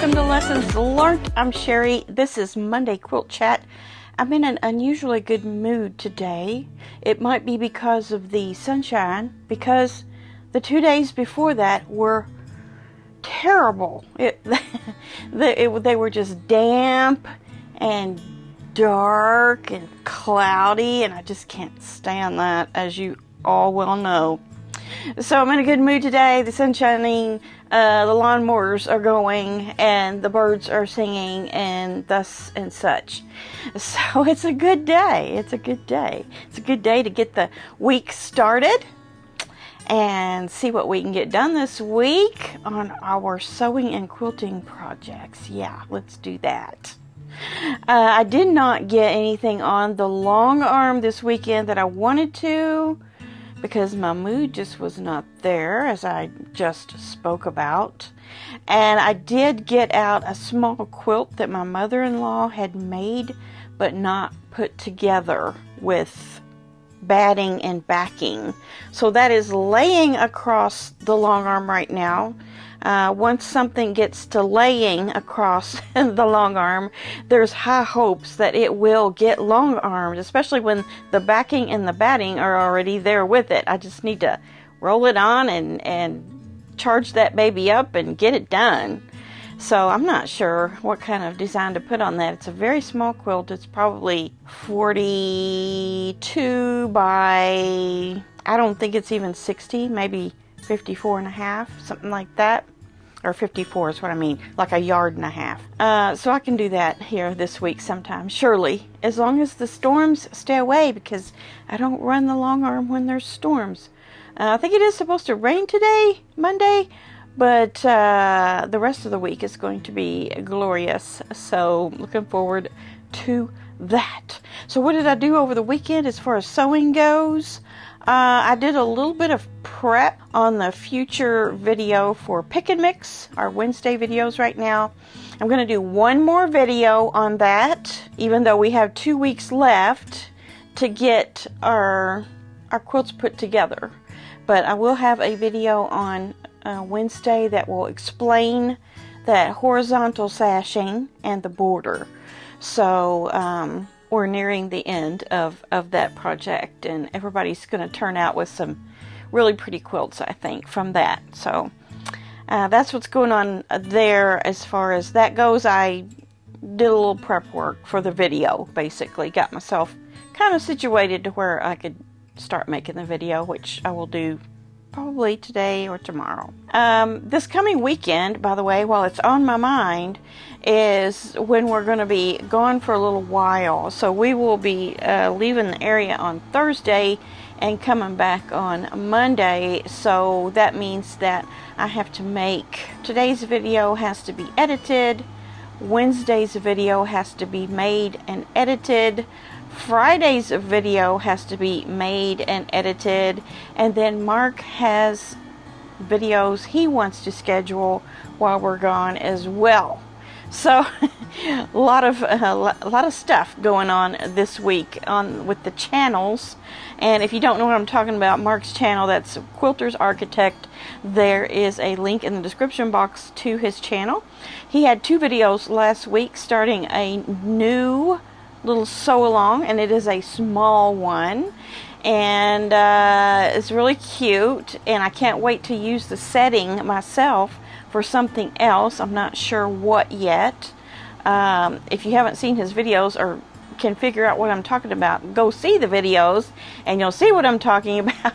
welcome to Lessons Learnt. I'm Sherry. This is Monday Quilt Chat. I'm in an unusually good mood today. It might be because of the sunshine, because the 2 days before that were terrible. They were just damp and dark and cloudy, and I just can't stand that, as you all well know. So I'm in a good mood today. The sun's shining, the lawnmowers are going, and the birds are singing, and thus and such. So it's a good day. It's a good day. It's a good day to get the week started and see what we can get done this week on our sewing and quilting projects. Yeah, let's do that. I did not get anything on the long arm this weekend that I wanted to, because my mood just was not there, as I just spoke about. And I did get out a small quilt that my mother-in-law had made but not put together with batting and backing. So that is laying across the long arm right now. Once something gets to laying across the long arm, there's high hopes that it will get long armed, especially when the backing and the batting are already there with it. I just need to roll it on and charge that baby up and get it done. So I'm not sure what kind of design to put on that. It's a very small quilt. It's probably 42 by, I don't think it's even 60, maybe 54 and a half, something like that. Or 54 is what I mean, like a yard and a half. So I can do that here this week sometime, surely, as long as the storms stay away, because I don't run the long arm when there's storms. I think it is supposed to rain today, Monday, but the rest of the week is going to be glorious. So looking forward to that. So what did I do over the weekend as far as sewing goes? I did a little bit of prep on the future video for Pick and Mix, our Wednesday videos right now. I'm going to do one more video on that, even though we have 2 weeks left to get our quilts put together. But I will have a video on Wednesday that will explain that horizontal sashing and the border. So, we're nearing the end of that project, and everybody's going to turn out with some really pretty quilts, I think, from that. So that's what's going on there as far as that goes. I did a little prep work for the video, basically. Got myself kind of situated to where I could start making the video, which I will do probably today or tomorrow. This coming weekend, by the way, while it's on my mind, is when we're going to be gone for a little while. So we will be leaving the area on Thursday and coming back on Monday. So that means that I have to make, today's video has to be edited, Wednesday's video has to be made and edited, Friday's video has to be made and edited, and then Mark has videos he wants to schedule while we're gone as well. So a lot of stuff going on this week with the channels. And if you don't know what I'm talking about, Mark's channel, that's Quilter's Architect. There is a link in the description box to his channel. He had 2 videos last week starting a new little sew along, and it is a small one, and it's really cute, and I can't wait to use the setting myself for something else. I'm not sure what yet. If you haven't seen his videos or can figure out what I'm talking about, go see the videos and you'll see what I'm talking about.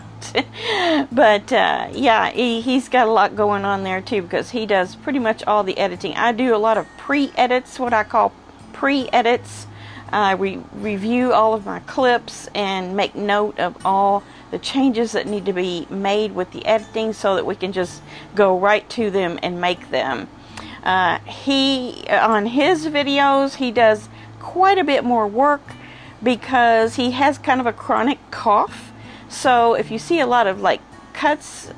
But yeah, he's got a lot going on there too, because he does pretty much all the editing. I do a lot of pre-edits, what I call pre-edits. I review all of my clips and make note of all the changes that need to be made with the editing so that we can just go right to them and make them. On his videos, he does quite a bit more work because he has kind of a chronic cough. So if you see a lot of like cuts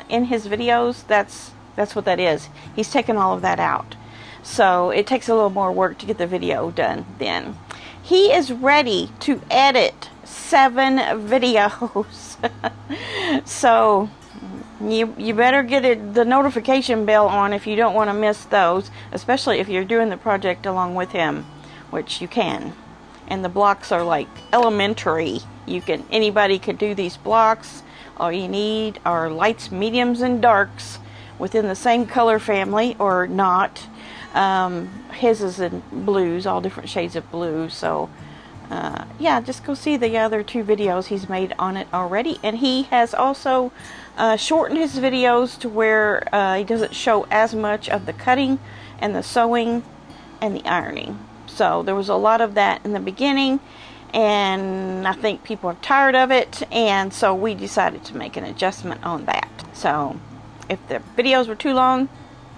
in his videos, that's what that is. He's taken all of that out. So it takes a little more work to get the video done then. He is ready to edit 7 videos. So You better get the notification bell on if you don't want to miss those, especially if you're doing the project along with him, which you can. And the blocks are like elementary. Anybody could do these blocks. All you need are lights, mediums, and darks within the same color family or not. His is in blues, all different shades of blue. So yeah, just go see the other 2 videos he's made on it already. And he has also shortened his videos to where he doesn't show as much of the cutting and the sewing and the ironing. So there was a lot of that in the beginning, and I think people are tired of it, and so we decided to make an adjustment on that. So if the videos were too long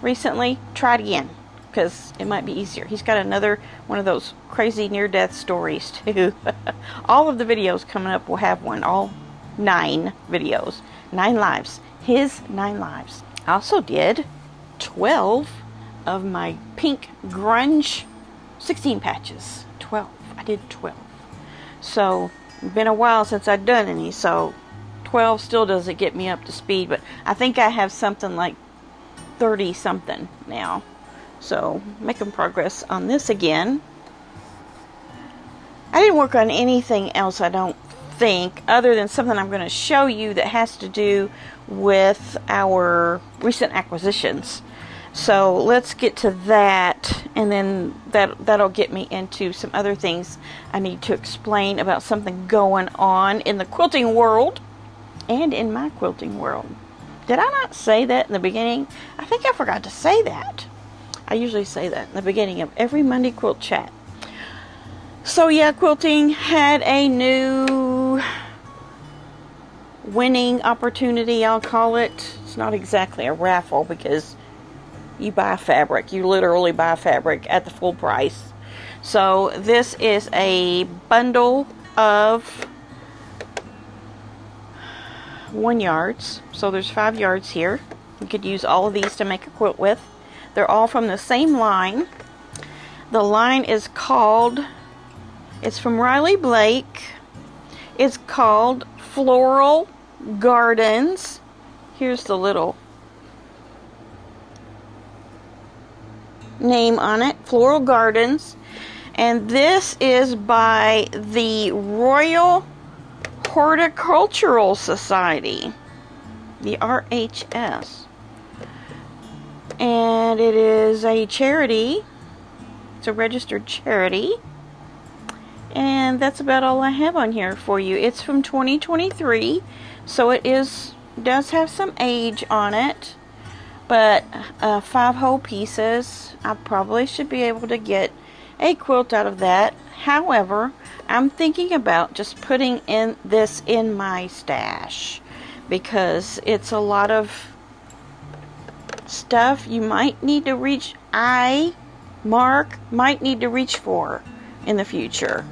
recently, try it again, because it might be easier. He's got another one of those crazy near-death stories too. All of the videos coming up will have one, all 9 videos, 9 lives, his 9 lives. I also did 12 of my pink grunge 16 patches. 12. I did 12. So it's been a while since I've done any, so 12 still doesn't get me up to speed, but I think I have something like 30 something now. So making progress on this again. I didn't work on anything else, I don't think, other than something I'm going to show you that has to do with our recent acquisitions. So let's get to that, and then that'll get me into some other things I need to explain about something going on in the quilting world and in my quilting world. Did I not say that in the beginning? I think I forgot to say that. I usually say that in the beginning of every Monday Quilt Chat. So yeah, Quilting had a new winning opportunity, I'll call it. It's not exactly a raffle because you buy fabric. You literally buy fabric at the full price. So this is a bundle of 1 yards. So there's 5 yards here. You could use all of these to make a quilt with. They're all from the same line. The line is called, it's from Riley Blake. It's called Floral Gardens. Here's the little name on it, Floral Gardens, and this is by the Royal Horticultural Society, the RHS, and it is a charity. It's a registered charity, and that's about all I have on here for you. It's from 2023, so it does have some age on it. But 5 whole pieces, I probably should be able to get a quilt out of that. However, I'm thinking about just putting this in my stash, because it's a lot of stuff you might need to reach. Might need to reach for in the future.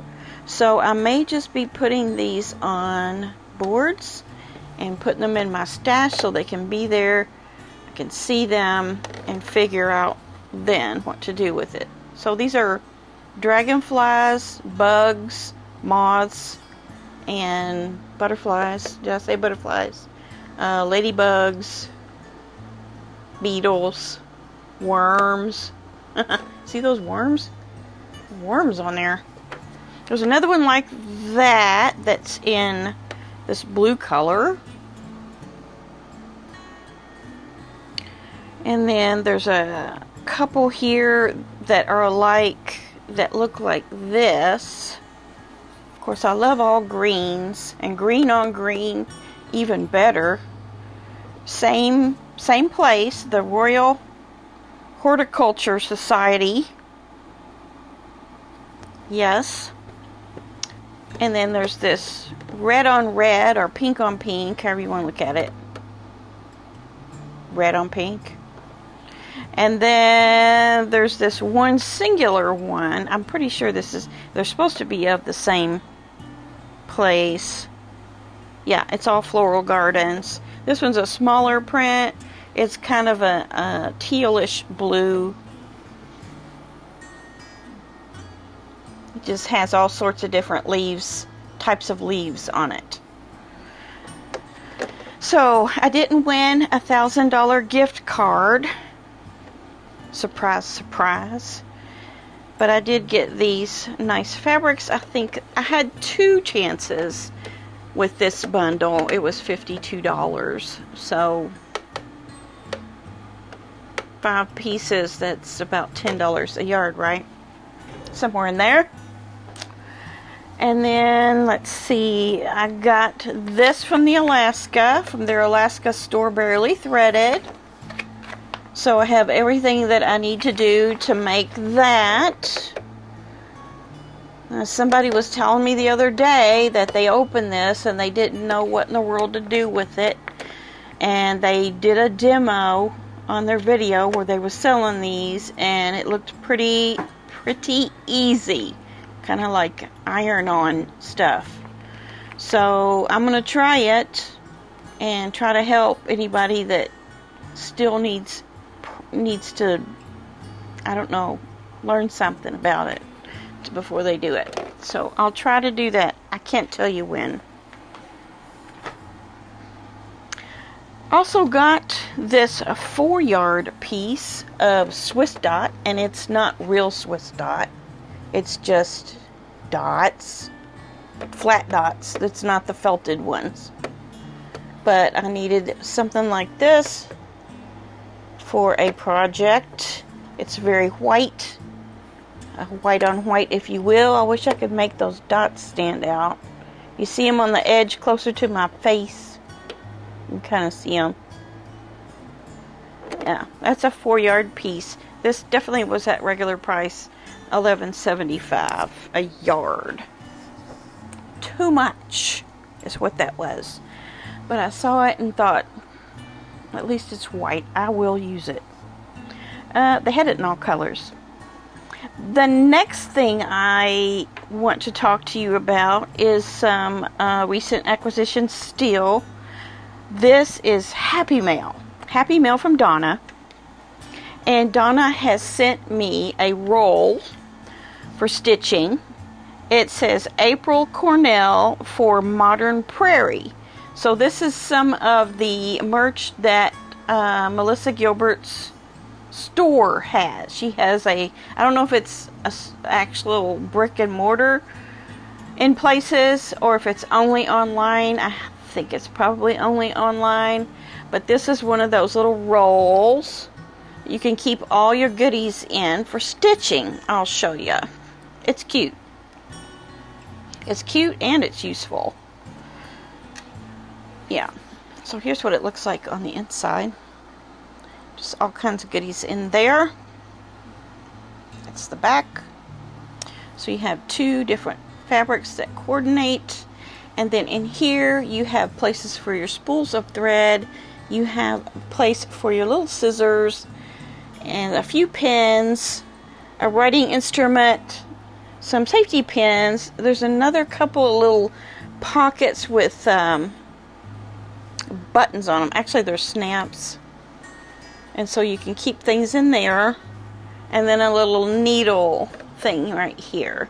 So I may just be putting these on boards and putting them in my stash so they can be there. Can see them and figure out then what to do with it. So these are dragonflies, bugs, moths, and butterflies. Did I say butterflies? Ladybugs, beetles, worms. See those worms? Worms on there. There's another one like that's in this blue color. And then there's a couple here that are that look like this. Of course, I love all greens, and green on green, even better. Same place, the Royal Horticulture Society. Yes. And then there's this red on red, or pink on pink, however you want to look at it. Red on pink. And then there's this one singular one. I'm pretty sure they're supposed to be of the same place. Yeah, it's all Floral Gardens. This one's a smaller print. It's kind of a tealish blue. It just has all sorts of different leaves, types of leaves on it. So I didn't win a $1,000 gift card. Surprise, surprise. But I did get these nice fabrics. I think I had 2 chances with this bundle. It was $52. So 5 pieces, that's about $10 a yard, right? Somewhere in there. And then, let's see, I got this from their Alaska store, Barely Threaded. So I have everything that I need to do to make that. Somebody was telling me the other day that they opened this and they didn't know what in the world to do with it. And they did a demo on their video where they were selling these, and it looked pretty easy. Kind of like iron-on stuff. So I'm going to try it and try to help anybody that still needs to, I don't know, learn something about it before they do it. So I'll try to do that. I can't tell you when. Also got this 4-yard piece of Swiss dot, and it's not real Swiss dot. It's just dots, flat dots. It's not the felted ones. But I needed something like this for a project. It's very white. White on white, if you will. I wish I could make those dots stand out. You see them on the edge closer to my face. You can kind of see them. Yeah, that's a 4-yard piece. This definitely was at regular price. $11.75 a yard. Too much is what that was. But I saw it and thought, at least it's white. I will use it. They had it in all colors. The next thing I want to talk to you about is some recent acquisitions still. This is Happy Mail. Happy Mail from Donna. And Donna has sent me a roll for stitching. It says April Cornell for Modern Prairie. So this is some of the merch that Melissa Gilbert's store has. She has I don't know if it's a actual brick and mortar in places or if it's only online. I think it's probably only online. But this is one of those little rolls. You can keep all your goodies in for stitching. I'll show you. It's cute. It's cute and it's useful. Yeah. So here's what it looks like on the inside. Just all kinds of goodies in there. That's the back. So you have 2 different fabrics that coordinate. And then in here you have places for your spools of thread. You have a place for your little scissors. And a few pins, a writing instrument, some safety pins. There's another couple of little pockets with buttons on them. Actually, they're snaps. And so you can keep things in there. And then a little needle thing right here.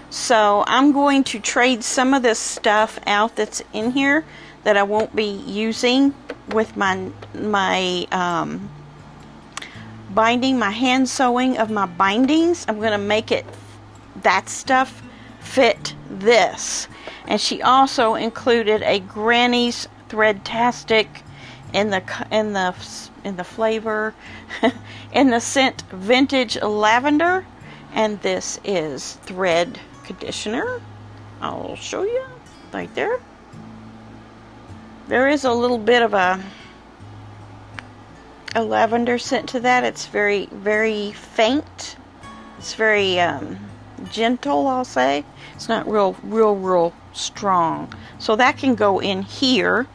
So I'm going to trade some of this stuff out that's in here that I won't be using with my binding, my hand sewing of my bindings. I'm going to make that stuff fit this. And she also included a Granny's Threadtastic in the flavor in the scent Vintage Lavender, and this is thread conditioner. I'll show you right there. There is a little bit of a lavender scent to that. It's very, very faint. It's very gentle, I'll say. It's not real strong. So that can go in here.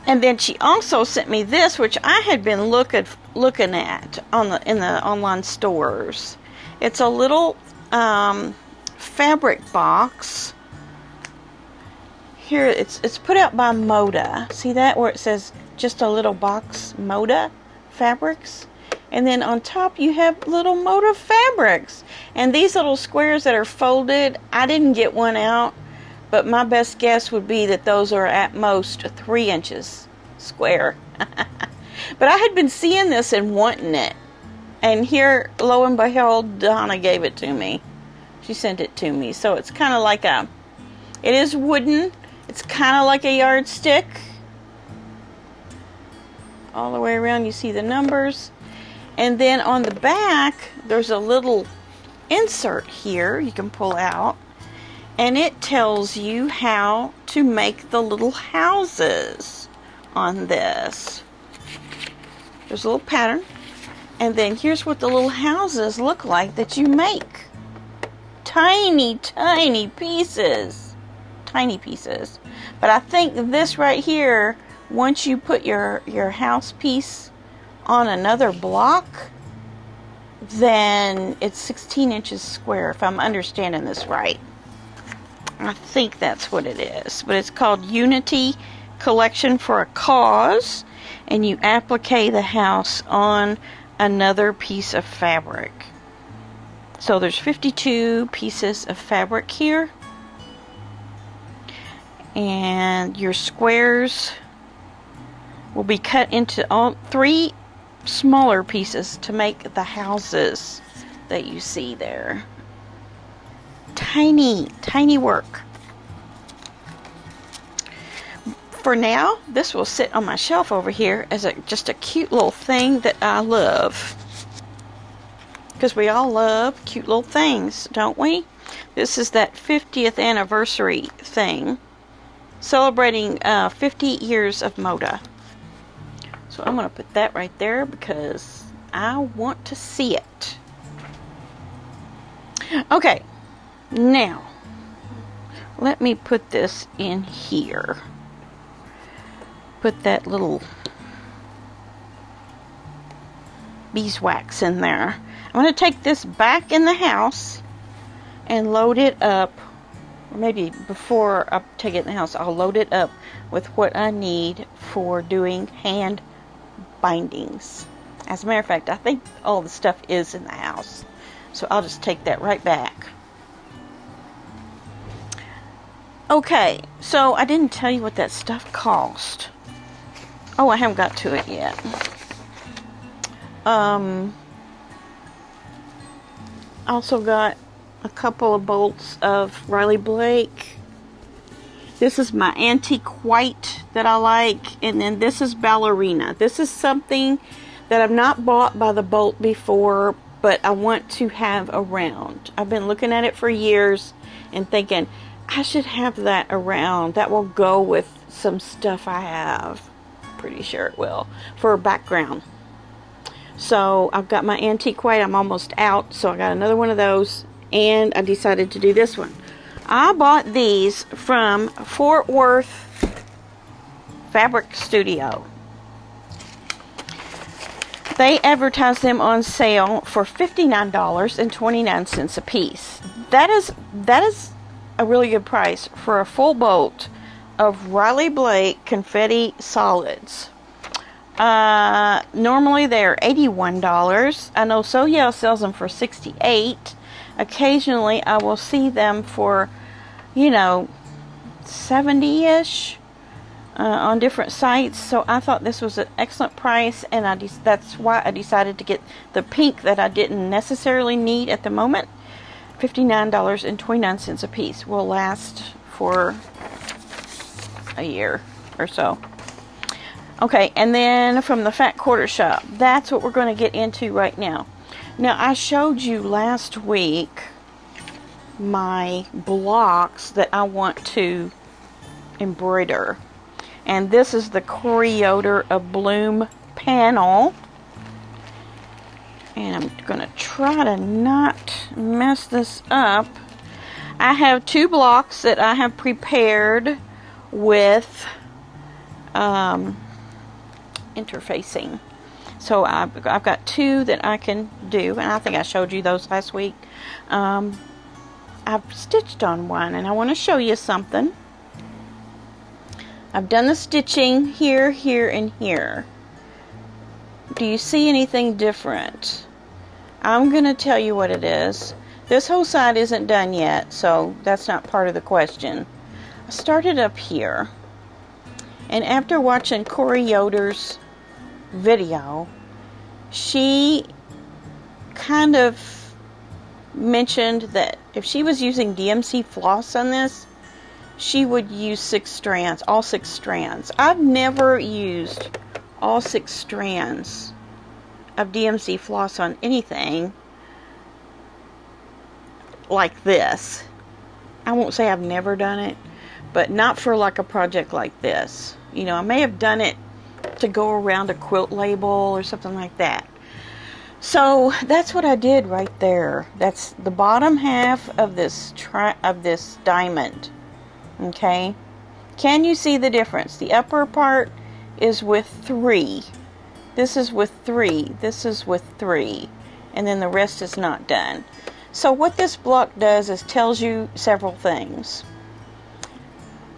And then she also sent me this, which I had been looking at in the online stores. It's a little fabric box. Here it's put out by Moda. See that where it says just a little box, Moda fabrics? And then on top you have little Moda fabrics. And these little squares that are folded, I didn't get one out but my best guess would be that those are at most 3 inches square. But I had been seeing this and wanting it, and here, lo and behold, Donna gave it to me. She sent it to me. So it's kind of like it is wooden. It's kind of like a yardstick. All the way around, you see the numbers. And then on the back, there's a little insert here you can pull out. And it tells you how to make the little houses on this. There's a little pattern. And then here's what the little houses look like that you make. Tiny, tiny pieces. Tiny pieces. But I think this right here, once you put your house piece on another block, then it's 16 inches square, if I'm understanding this right. I think that's what it is. But it's called Unity Collection for a Cause. And you applique the house on another piece of fabric. So there's 52 pieces of fabric here. And your squares will be cut into all 3 smaller pieces to make the houses that you see there. Tiny, tiny work. For now, this will sit on my shelf over here as just a cute little thing that I love. Because we all love cute little things, don't we? This is that 50th anniversary thing. Celebrating 50 years of Moda. So I'm going to put that right there because I want to see it. Okay. Now, let me put this in here. Put that little beeswax in there. I'm going to take this back in the house and load it up. Or maybe before I take it in the house, I'll load it up with what I need for doing hand bindings. As a matter of fact, I think all the stuff is in the house. So I'll just take that right back. Okay, so I didn't tell you what that stuff cost. Oh, I haven't got to it yet. Also got a couple of bolts of Riley Blake. This is my antique white that I like. And then this is ballerina. This is something that I've not bought by the bolt before, but I want to have around. I've been looking at it for years and thinking, I should have that around. That will go with some stuff I have. Pretty sure it will. For a background. So I've got my antique white. I'm almost out. So I got another one of those. And I decided to do this one. I bought these from Fort Worth Fabric Studio. They advertised them on sale for $59.29 a piece. That is a really good price for a full bolt of Riley Blake confetti solids. Normally they're $81. I know So Yeah sells them for $68. Occasionally I will see them for, $70-ish on different sites. So I thought this was an excellent price, and that's why I decided to get the pink that I didn't necessarily need at the moment. $59.29 a piece. Will last for a year or so. Okay, and then from the Fat Quarter Shop, that's what we're going to get into right now. Now, I showed you last week my blocks that I want to embroider. And this is the Coriotor Abloom panel. And I'm going to try to not mess this up. I have 2 blocks that I have prepared with interfacing. So I've got 2 that I can do, and I think I showed you those last week. I've stitched on one, and I want to show you something. I've done the stitching here, here, and here. Do you see anything different? I'm going to tell you what it is. This whole side isn't done yet, so that's not part of the question. I started up here, and after watching Corey Yoder's video, she kind of mentioned that if she was using DMC floss on this, she would use 6 strands, all 6 strands. I've never used all 6 strands of DMC floss on anything like this. I won't say I've never done it, but not for like a project like this. You know, I may have done it to go around a quilt label or something like that. So that's what I did right there. That's the bottom half of this diamond. Okay, can you see the difference? The upper part is with 3. This is with 3. This is with 3, and then the rest is not done. So what this block does is tells you several things.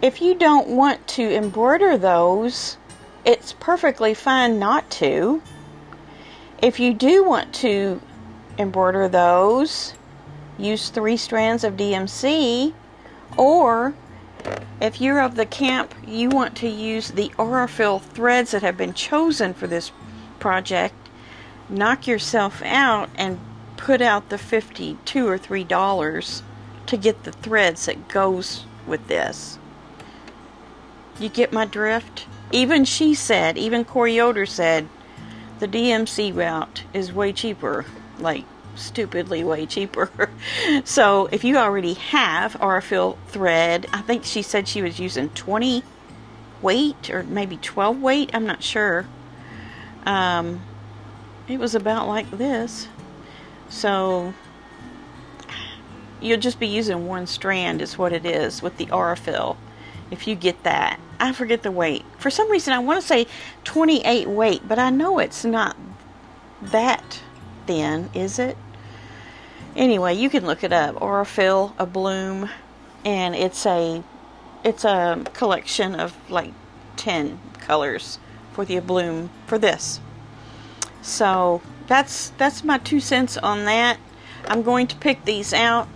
If you don't want to embroider those, it's perfectly fine not to. If you do want to embroider those, use 3 strands of DMC, or if you're of the camp you want to use the Aurifil threads that have been chosen for this project, knock yourself out and put out the $52 or $3 to get the threads that goes with this. You get my drift? Even she said, even Corey Yoder said, the DMC route is way cheaper, like stupidly way cheaper. So if you already have Aurifil thread, I think she said she was using 20 weight or maybe 12 weight, I'm not sure. It was about like this. So you'll just be using 1 strand is what it is with the Aurifil, if you get that. I forget the weight. For some reason I want to say 28 weight, but I know it's not that thin, is it? Anyway, you can look it up. Aurifil, Abloom, and it's a collection of like 10 colors for the Abloom for this. So that's my 2 cents on that. I'm going to pick these out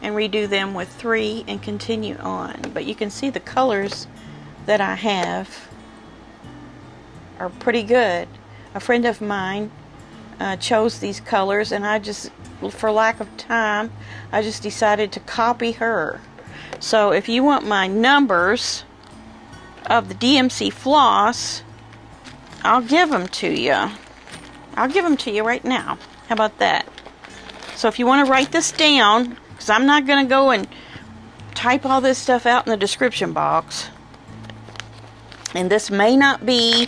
and redo them with 3 and continue on. But you can see the colors that I have are pretty good. A friend of mine chose these colors, and I just, for lack of time, I just decided to copy her. So if you want my numbers of the DMC floss, I'll give them to you. I'll give them to you right now. How about that? So if you want to write this down, because I'm not going to go and type all this stuff out in the description box, and this may not be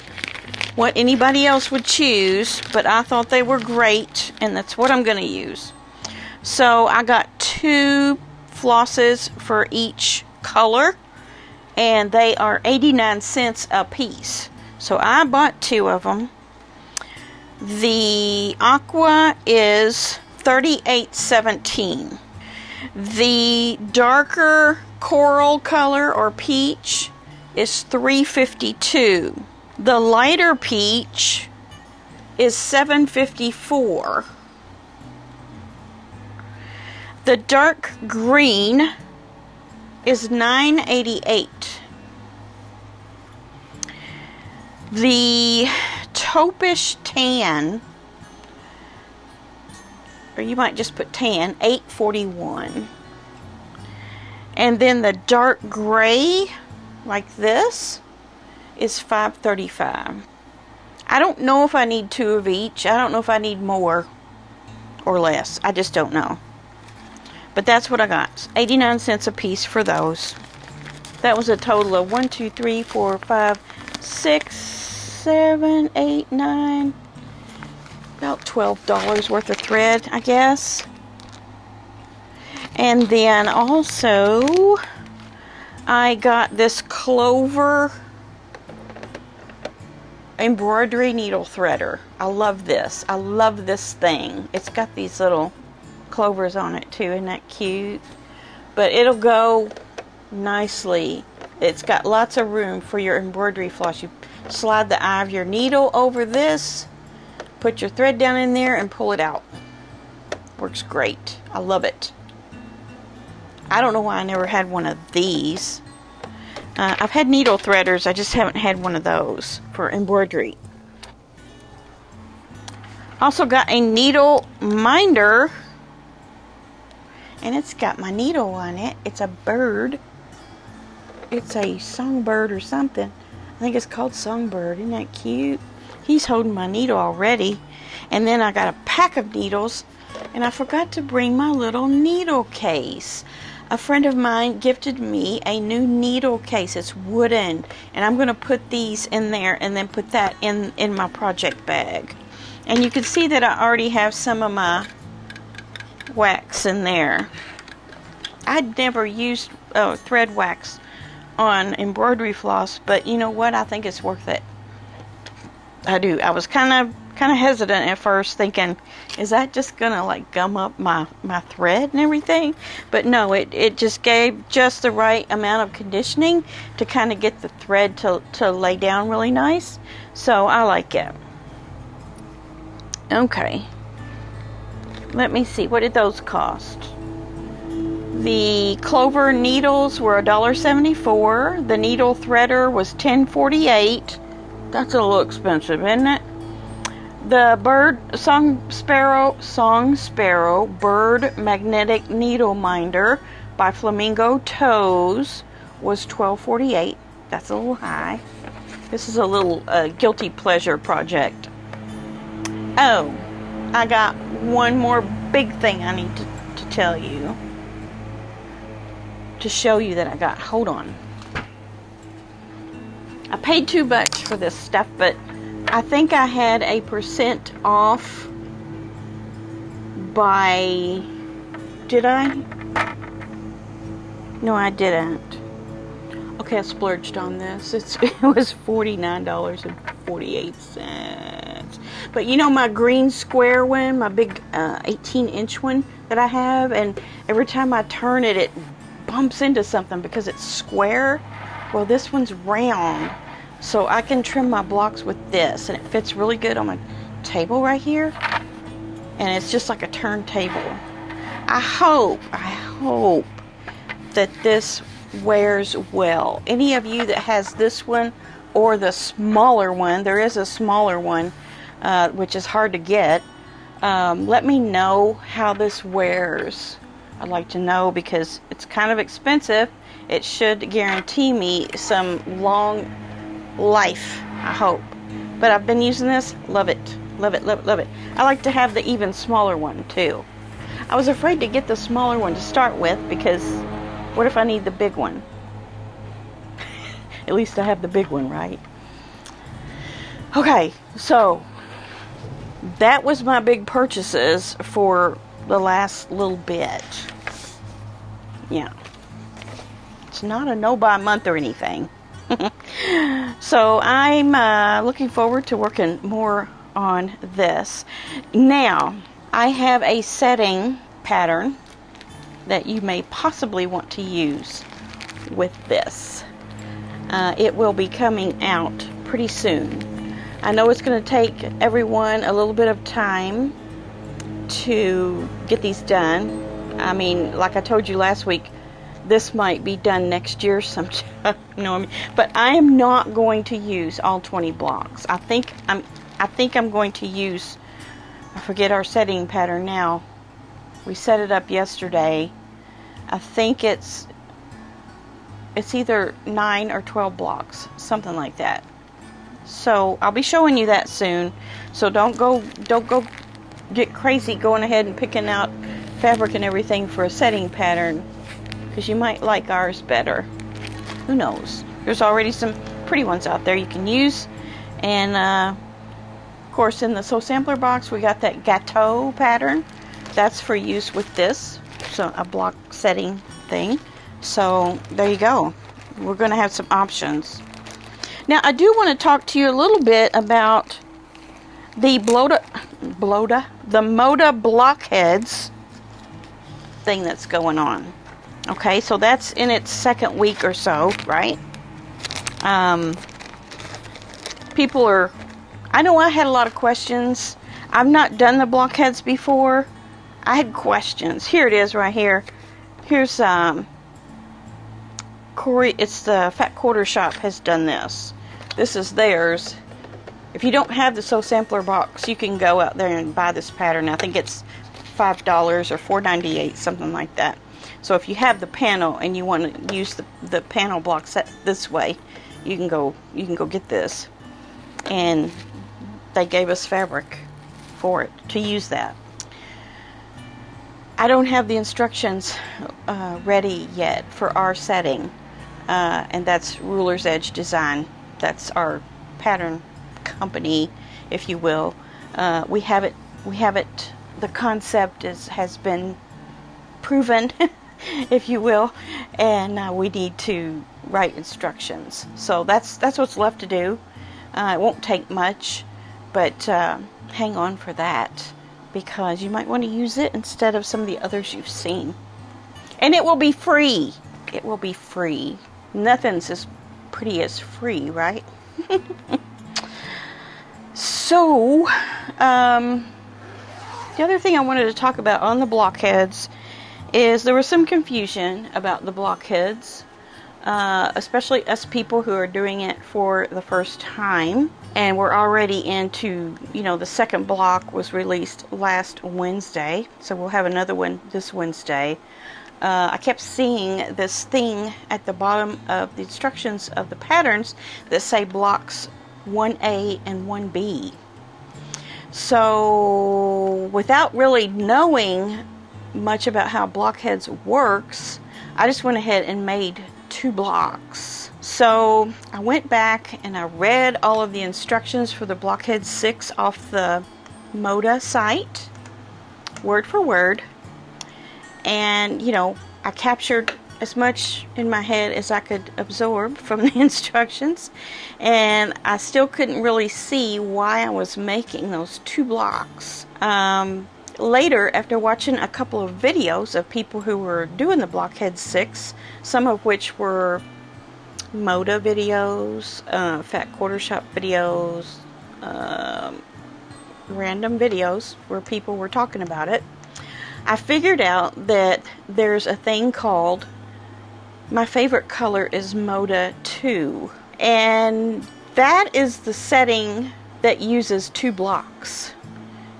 what anybody else would choose, but I thought they were great, and that's what I'm going to use. So I got 2 flosses for each color, and they are 89 cents a piece. So I bought 2 of them. The aqua is $38.17. The darker coral color or peach is $3.52. The lighter peach is $7.54. The dark green is $9.88. The taupish tan, or you might just put tan, $8.41. And then the dark gray, like this, is $5.35. I don't know if I need 2 of each. I don't know if I need more or less. I just don't know. But that's what I got. 89 cents a piece for those. That was a total of 1, 2, 3, 4, 5, 6, 7, 8, 9. About $12 worth of thread, I guess. And then also, I got this clover embroidery needle threader. I love this. I love this thing. It's got these little clovers on it too. Isn't that cute? But it'll go nicely. It's got lots of room for your embroidery floss. You slide the eye of your needle over this, put your thread down in there, and pull it out. Works great. I love it. I don't know why I never had one of these. I've had needle threaders, I just haven't had one of those for embroidery. Also got a needle minder, and it's got my needle on it. It's a bird. It's a songbird or something. I think it's called songbird. Isn't that cute? He's holding my needle already. And then I got a pack of needles, and I forgot to bring my little needle case. A friend of mine gifted me a new needle case. It's wooden, and I'm going to put these in there and then put that in my project bag. And you can see that I already have some of my wax in there. I'd never used thread wax on embroidery floss, but you know what? I think it's worth it. I do. I was kind of hesitant at first, thinking, is that just gonna like gum up my thread and everything? But no, it just gave just the right amount of conditioning to kind of get the thread to lay down really nice. So I like it. Okay, let me see, what did those cost? The clover needles were $1.74. The needle threader was $10.48. That's a little expensive, isn't it? The song sparrow bird magnetic needle minder by Flamingo Toes was $12.48. That's a little high. This is a little guilty pleasure project. Oh, I got one more big thing I need to tell you, to show you that I got. Hold on. I paid too much for this stuff, but I think I had a % off by, did I? No, I didn't. Okay, I splurged on this. It was $49.48. But you know my green square one, my big 18-inch one that I have, and every time I turn it, it bumps into something because it's square. Well, this one's round, so I can trim my blocks with this, and it fits really good on my table right here, and it's just like a turntable. I hope that this wears well. Any of you that has this one or the smaller one, there is a smaller one, which is hard to get, let me know how this wears. I'd like to know, because it's kind of expensive. It should guarantee me some long life, I hope. But I've been using this. Love it. Love it, love it, love it. I like to have the even smaller one too. I was afraid to get the smaller one to start with, because what if I need the big one? At least I have the big one, right? Okay, so that was my big purchases for the last little bit. Yeah. It's not a no-buy month or anything. So I'm looking forward to working more on this. Now, I have a setting pattern that you may possibly want to use with this. It will be coming out pretty soon. I know it's going to take everyone a little bit of time to get these done. I mean, like I told you last week, this might be done next year sometime. You know what I mean? But I am not going to use all 20 blocks. I think I'm going to use, I forget our setting pattern now. We set it up yesterday. I think it's either 9 or 12 blocks, something like that. So I'll be showing you that soon. So don't go get crazy going ahead and picking out fabric and everything for a setting pattern, because you might like ours better. Who knows? There's already some pretty ones out there you can use. And of course, in the Sew Sampler box, we got that Gâteau pattern. That's for use with this, so a block setting thing. So there you go. We're going to have some options. Now, I do want to talk to you a little bit about the Moda Blockheads thing that's going on. Okay, so that's in its second week or so, right? People are, I know I had a lot of questions. I've not done the Blockheads before. I had questions. Here it is right here. Here's Corey, it's the Fat Quarter Shop has done this. This is theirs. If you don't have the Sew Sampler box, you can go out there and buy this pattern. I think it's $5 or $4.98, something like that. So if you have the panel and you want to use the panel block set this way, you can go get this. And they gave us fabric for it to use that. I don't have the instructions ready yet for our setting, and that's Ruler's Edge Design. That's our pattern company, if you will. We have it. The concept has been proven, if you will, and we need to write instructions. So that's what's left to do. It won't take much, but hang on for that, because you might want to use it instead of some of the others you've seen. And it will be free. It will be free. Nothing's as pretty as free, right? So, the other thing I wanted to talk about on the blockheads is there was some confusion about the blockheads, especially us people who are doing it for the first time. And we're already into, the second block was released last Wednesday. So we'll have another one this Wednesday. I kept seeing this thing at the bottom of the instructions of the patterns that say blocks 1A and 1B. So without really knowing much about how blockheads works, I just went ahead and made 2 blocks. So I went back and I read all of the instructions for the Blockhead 6 off the Moda site, word for word. And, I captured as much in my head as I could absorb from the instructions. And I still couldn't really see why I was making those 2 blocks. Later, after watching a couple of videos of people who were doing the Blockhead 6, some of which were Moda videos, Fat Quarter Shop videos, random videos where people were talking about it, I figured out that there's a thing called, my favorite color is Moda 2, and that is the setting that uses 2 blocks.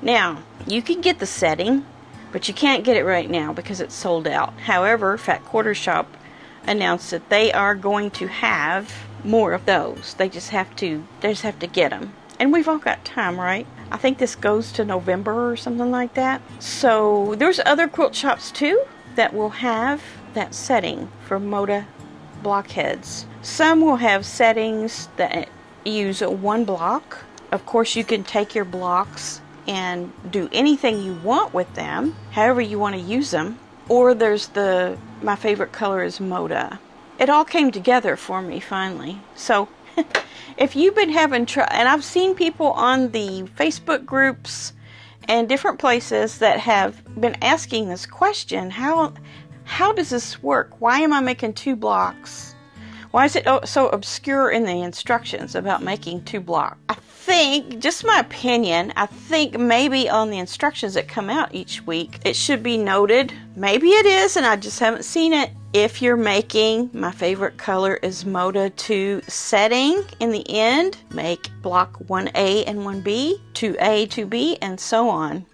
Now, you can get the setting, but you can't get it right now because it's sold out. However, Fat Quarter Shop announced that they are going to have more of those. They just have to get them. And we've all got time, right? I think this goes to November or something like that. So there's other quilt shops too that will have that setting for Moda blockheads. Some will have settings that use 1 block. Of course, you can take your blocks and do anything you want with them, however you want to use them. Or there's my favorite color is Moda. It all came together for me finally. So if you've been having trouble, and I've seen people on the Facebook groups and different places that have been asking this question, how does this work? Why am I making 2 blocks? Why is it so obscure in the instructions about making 2 blocks? I think, just my opinion, I think maybe on the instructions that come out each week, it should be noted, maybe it is and I just haven't seen it, if you're making, my favorite color is Moda 2 setting in the end, make block 1A and 1B, 2A, 2B, and so on.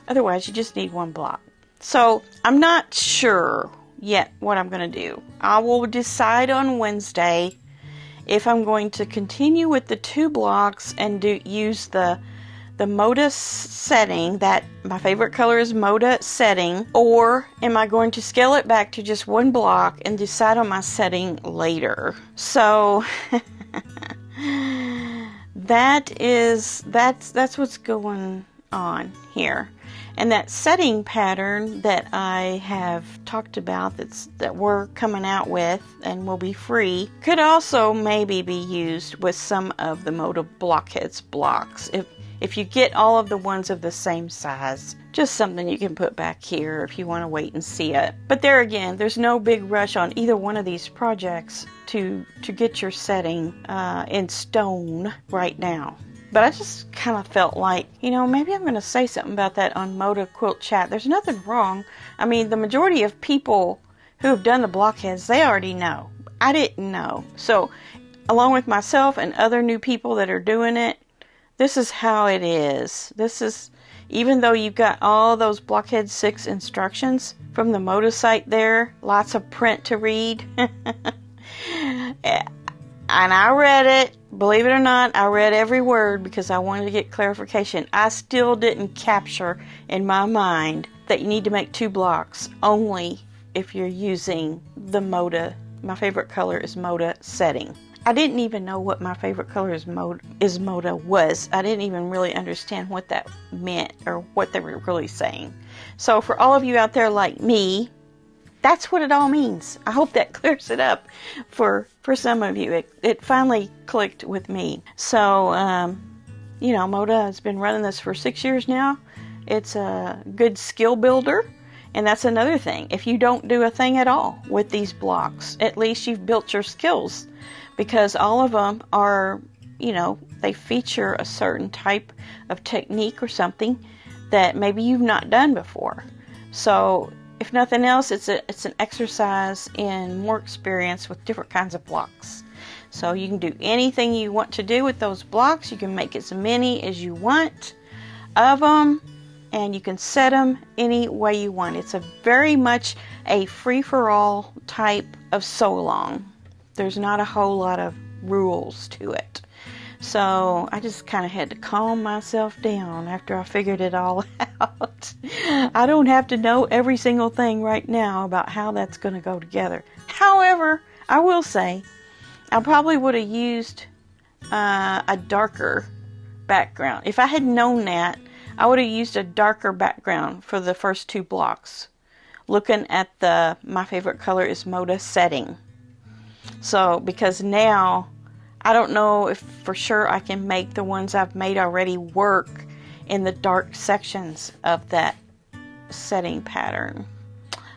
Otherwise, you just need 1 block. So, I'm not sure yet what I'm going to do. I will decide on Wednesday if I'm going to continue with the 2 blocks and use the Moda setting, that my favorite color is Moda setting, or am I going to scale it back to just 1 block and decide on my setting later. So that's what's going on here. And that setting pattern that I have talked about that we're coming out with and will be free could also maybe be used with some of the Moda Blockheads blocks. If you get all of the ones of the same size, just something you can put back here if you want to wait and see it. But there again, there's no big rush on either one of these projects to get your setting in stone right now. But I just kind of felt like, you know, maybe I'm going to say something about that on Moda Quilt Chat. There's nothing wrong. I mean, the majority of people who have done the Blockheads, they already know. I didn't know. So, along with myself and other new people that are doing it, this is how it is. This is, even though you've got all those Blockhead 6 instructions from the Moda site there, lots of print to read. And I read it, believe it or not, I read every word because I wanted to get clarification. I still didn't capture in my mind that you need to make 2 blocks only if you're using the Moda. My favorite color is Moda setting. I didn't even know what my favorite color is Moda was. I didn't even really understand what that meant or what they were really saying. So for all of you out there like me, that's what it all means. I hope that clears it up for some of you. It finally clicked with me. So, you know, Moda has been running this for 6 years now. It's a good skill builder. And that's another thing. If you don't do a thing at all with these blocks, at least you've built your skills. Because all of them are, you know, they feature a certain type of technique or something that maybe you've not done before. So, if nothing else, it's an exercise in more experience with different kinds of blocks. So you can do anything you want to do with those blocks. You can make as many as you want of them, and you can set them any way you want. It's a very much a free-for-all type of sew-along. There's not a whole lot of rules to it. So I just kind of had to calm myself down after I figured it all out. I don't have to know every single thing right now about how that's going to go together. However, I will say I probably would have used a darker background. If I had known that, I would have used a darker background for the first 2 blocks. Looking at the my favorite color is Moda setting. So, because now, I don't know if for sure I can make the ones I've made already work in the dark sections of that setting pattern.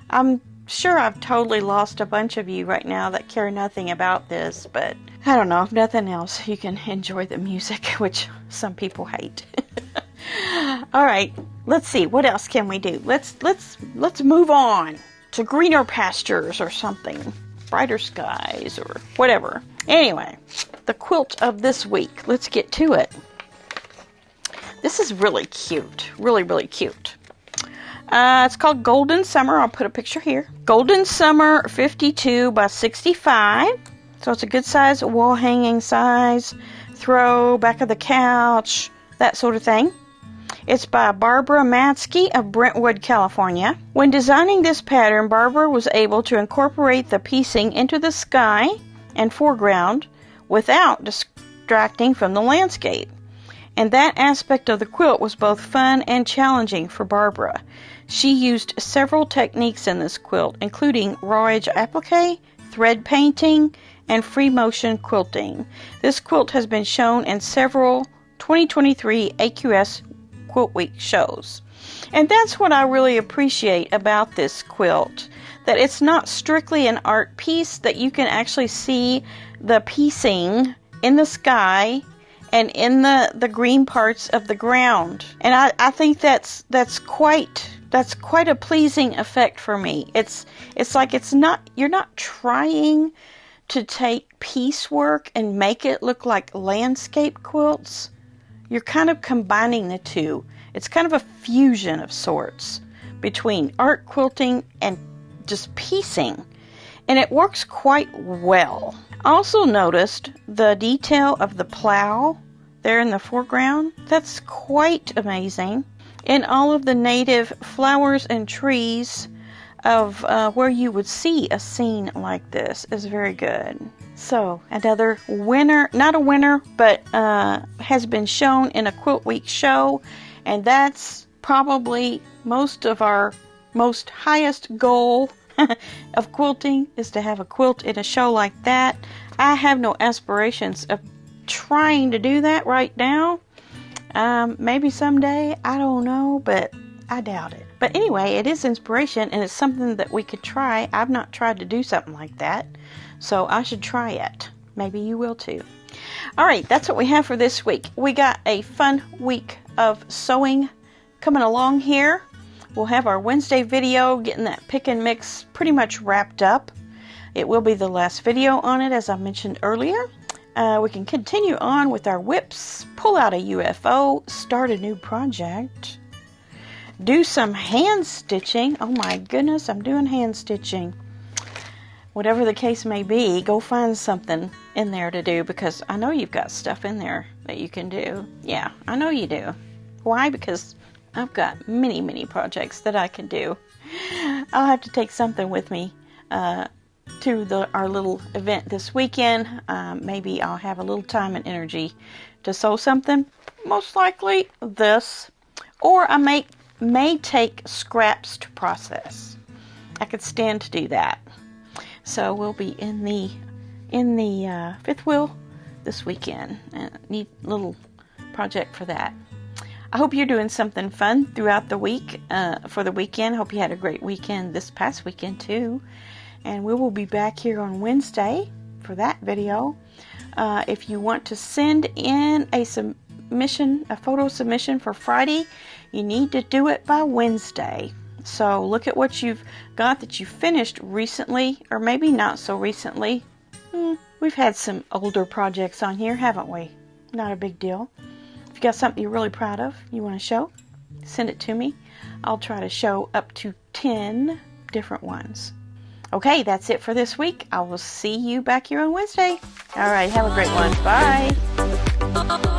I'm sure I've totally lost a bunch of you right now that care nothing about this, but I don't know, if nothing else, you can enjoy the music, which some people hate. Alright, let's see, what else can we do? Let's move on to greener pastures or something. Brighter skies or whatever. Anyway, the quilt of this week. Let's get to it. This is really cute. Really, really cute. It's called Golden Summer. I'll put a picture here. Golden Summer 52 by 65. So it's a good size wall hanging size. Throw, back of the couch, that sort of thing. It's by Barbara Matsky of Brentwood, California. When designing this pattern, Barbara was able to incorporate the piecing into the sky and foreground without distracting from the landscape. And that aspect of the quilt was both fun and challenging for Barbara. She used several techniques in this quilt, including raw edge applique, thread painting, and free motion quilting. This quilt has been shown in several 2023 AQS Quilt Week shows. And that's what I really appreciate about this quilt, that it's not strictly an art piece, that you can actually see the piecing in the sky and in the green parts of the ground. And I think that's quite a pleasing effect for me. It's like you're not trying to take piecework and make it look like landscape quilts. You're kind of combining the two. It's kind of a fusion of sorts between art quilting and just piecing. And it works quite well. I also noticed the detail of the plow there in the foreground. That's quite amazing. And all of the native flowers and trees of where you would see a scene like this is very good. So, another winner, not a winner, but has been shown in a Quilt Week show, and that's probably most of our most highest goal of quilting is to have a quilt in a show like that. I have no aspirations of trying to do that right now. Maybe someday, I don't know, but I doubt it. But anyway, it is inspiration, and it's something that we could try. I've not tried to do something like that, so I should try it. Maybe you will too. All right, that's what we have for this week. We got a fun week of sewing coming along here. We'll have our Wednesday video, getting that pick and mix pretty much wrapped up. It will be the last video on it, as I mentioned earlier. We can continue on with our whips, pull out a UFO, start a new project, do some hand stitching. Oh my goodness, I'm doing hand stitching. Whatever the case may be, go find something in there to do, because I know you've got stuff in there that you can do. Yeah, I know you do. Why? Because I've got many, many projects that I can do. I'll have to take something with me to our little event this weekend. Maybe I'll have a little time and energy to sew something. Most likely this. Or I may take scraps to process. I could stand to do that. So we'll be in the fifth wheel this weekend. Neat little project for that. I hope you're doing something fun throughout the week for the weekend. Hope you had a great weekend this past weekend too. And we will be back here on Wednesday for that video. If you want to send in a submission, a photo submission for Friday, you need to do it by Wednesday. So look at what you've got that you finished recently, or maybe not so recently. We've had some older projects on here, haven't we? Not a big deal. If you got something you're really proud of, you want to show, send it to me. I'll try to show up to 10 different ones. Okay, that's it for this week. I will see you back here on Wednesday. All right, have a great one. Bye.